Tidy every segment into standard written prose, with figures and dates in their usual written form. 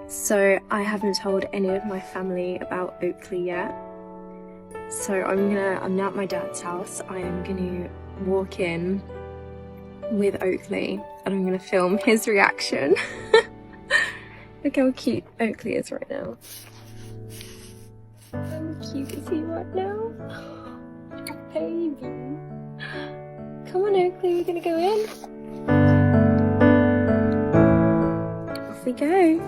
So I haven't told any of my family about Oakley yet. So I'm now at my dad's house. I am gonna walk in with Oakley and I'm gonna film his reaction. Look how cute Oakley is right now. How cute is he right now? Baby. Come on Oakley, we're gonna go in. Off we go.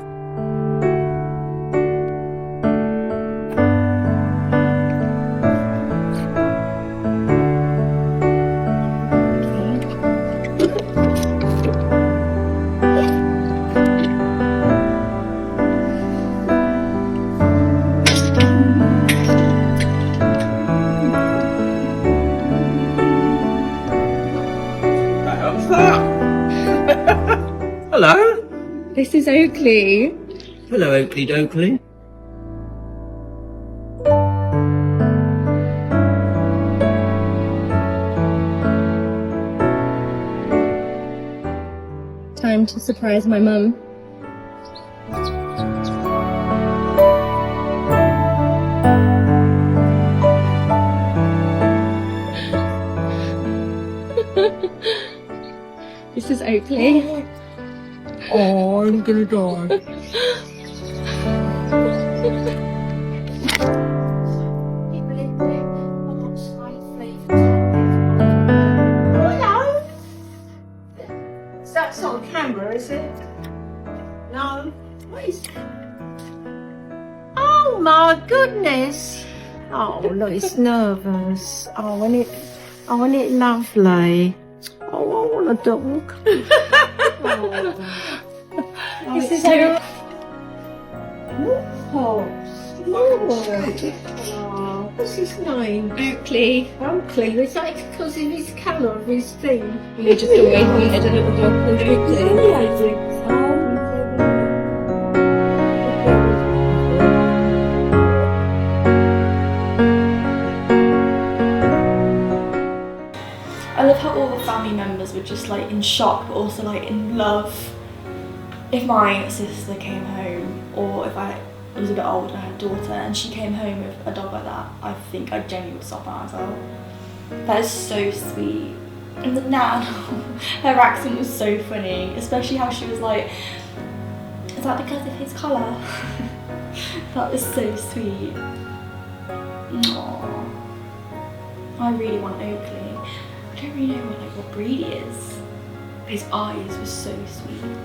Hello. This is Oakley. Hello, Oakley Doakley. Time to surprise my mum. This is Oakley. Oh, I'm gonna die. Hello? That's on camera, is it? No. What is it? Oh my goodness. Oh look, it's nervous. Oh, isn't it lovely? Oh, I want a dog. This is Oakley. What's his name? Oakley. Oakley. Is that because of his colour of his thing? We're just away from a little dog called Oakley. I love how all the family members were just like in shock but also like in love. If my sister came home or if I was a bit older and I had a daughter and she came home with a dog like that, I think I genuinely would stop by as well. That is so sweet. And the nan, her accent was so funny, especially how she was like, is that because of his colour? That was so sweet. Aww. I really want Oakley. I don't really know what breed he is. His eyes were so sweet.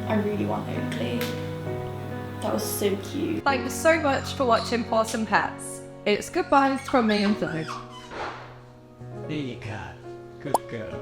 I really want Oakley. That was so cute. Thanks so much for watching Pawsome Pets. It's goodbye from me and Flo. There you go. Good girl.